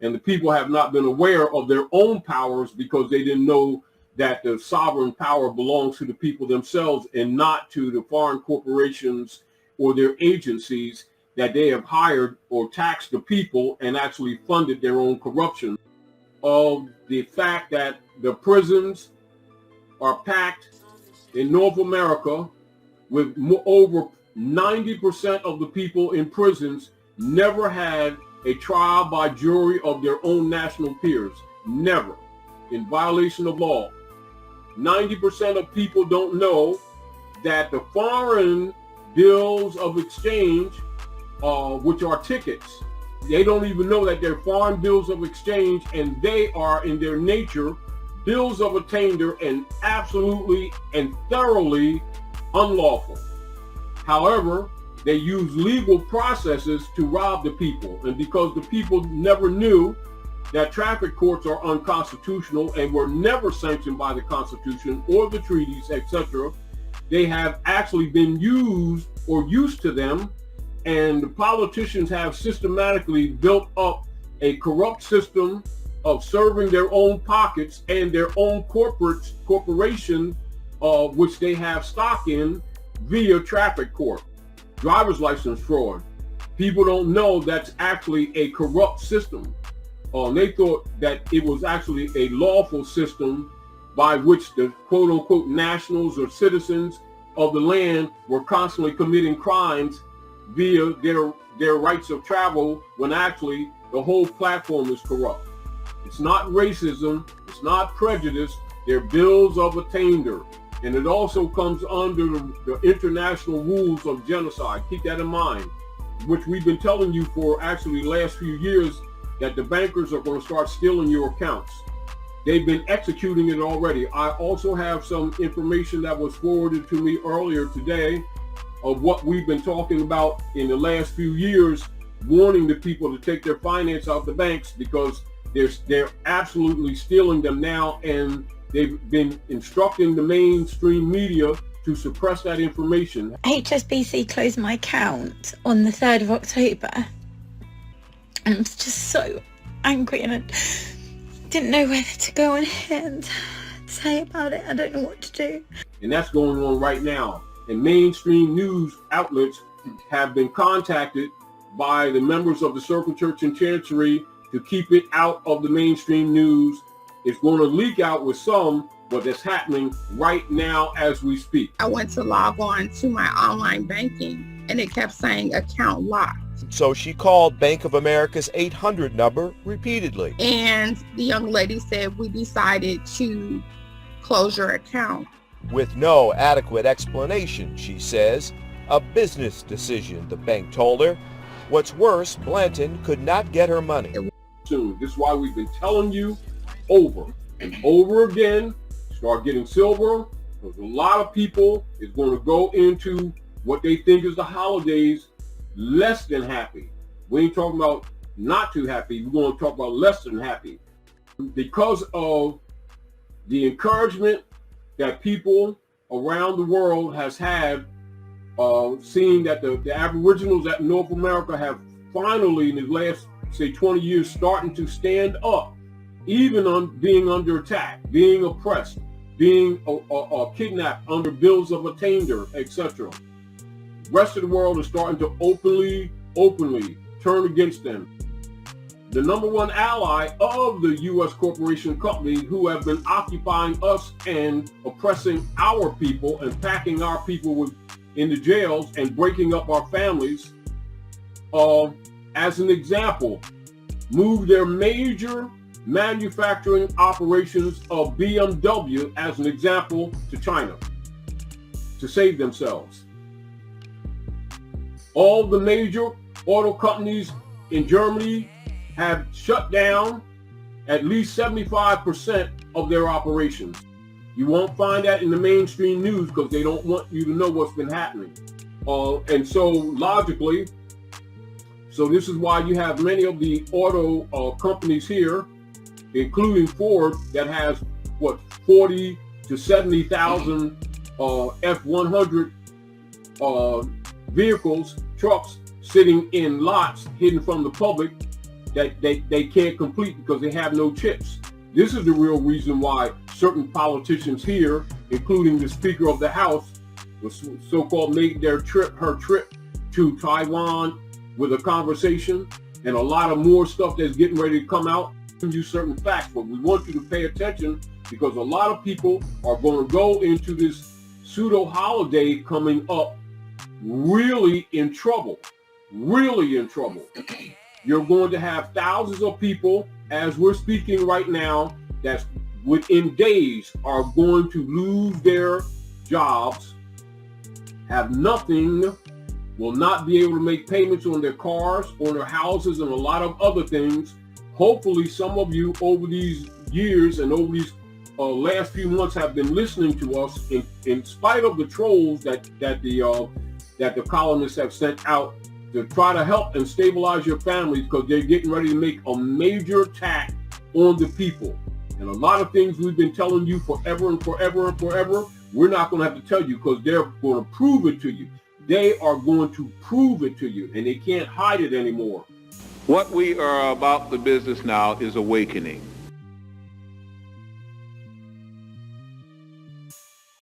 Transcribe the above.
And the people have not been aware of their own powers because they didn't know that the sovereign power belongs to the people themselves and not to the foreign corporations or their agencies that they have hired or taxed the people and actually funded their own corruption. Of the fact that the prisons are packed in North America with over 90% of the people in prisons never had a trial by jury of their own national peers. Never. In violation of law. 90% of people don't know that the foreign bills of exchange, which are tickets, they don't even know that they're foreign bills of exchange, and they are in their nature bills of attainder and absolutely and thoroughly unlawful. However, they use legal processes to rob the people, and because the people never knew that traffic courts are unconstitutional and were never sanctioned by the Constitution or the treaties, etc., they have actually been used or used to them, and the politicians have systematically built up a corrupt system of serving their own pockets and their own corporation, which they have stock in via traffic court, driver's license fraud. People don't know that's actually a corrupt system. They thought that it was actually a lawful system by which the quote unquote nationals or citizens of the land were constantly committing crimes via their rights of travel, when actually the whole platform is corrupt. It's not racism, it's not prejudice, they're bills of attainder. And it also comes under the international rules of genocide. Keep that in mind, which we've been telling you for actually the last few years, that the bankers are going to start stealing your accounts. They've been executing it already. I also have some information that was forwarded to me earlier today of what we've been talking about in the last few years, warning the people to take their finance out the banks because they're absolutely stealing them now, and they've been instructing the mainstream media to suppress that information. HSBC closed my account on the 3rd of October. And I was just so angry, and I didn't know whether to go on here and say about it. I don't know what to do. And that's going on right now. And mainstream news outlets have been contacted by the members of the Circle Church and Chancery to keep it out of the mainstream news. It's going to leak out with some, but it's happening right now as we speak. I went to log on to my online banking, and it kept saying account locked. So she called Bank of America's 800 number repeatedly. And the young lady said, we decided to close your account. With no adequate explanation, she says. A business decision, the bank told her. What's worse, Blanton could not get her money. Soon. This is why we've been telling you over and over again, start getting silver, because a lot of people is going to go into what they think is the holidays less than happy. We ain't talking about not too happy. We're going to talk about less than happy. Because of the encouragement that people around the world has had, seeing that the Aboriginals at North America have finally in the last, say, 20 years starting to stand up, even on being under attack, being oppressed, being kidnapped under bills of attainder, etc. The rest of the world is starting to openly turn against them. The number one ally of the U.S. corporation companies who have been occupying us and oppressing our people and packing our people in the jails and breaking up our families, as an example, moved their major manufacturing operations of BMW, as an example, to China to save themselves. All the major auto companies in Germany have shut down at least 75% of their operations. You won't find that in the mainstream news because they don't want you to know what's been happening. And so logically, so this is why you have many of the auto companies here, including Ford, that has 40 to 70,000 F-100 vehicles, trucks sitting in lots hidden from the public that they can't complete because they have no chips. This is the real reason why certain politicians here, including the Speaker of the House, was so-called made her trip to Taiwan with a conversation, and a lot of more stuff that's getting ready to come out. You certain facts, but we want you to pay attention because a lot of people are going to go into this pseudo holiday coming up really in trouble. You're going to have thousands of people, as we're speaking right now, that's within days are going to lose their jobs, have nothing, will not be able to make payments on their cars, on their houses, and a lot of other things. Hopefully some of you over these years and over these last few months have been listening to us in spite of the trolls that the colonists have sent out to try to help and stabilize your families, because they're getting ready to make a major attack on the people. And a lot of things we've been telling you forever and forever and forever, we're not going to have to tell you because they're going to prove it to you. They are going to prove it to you, and they can't hide it anymore. What we are about the business now is awakening.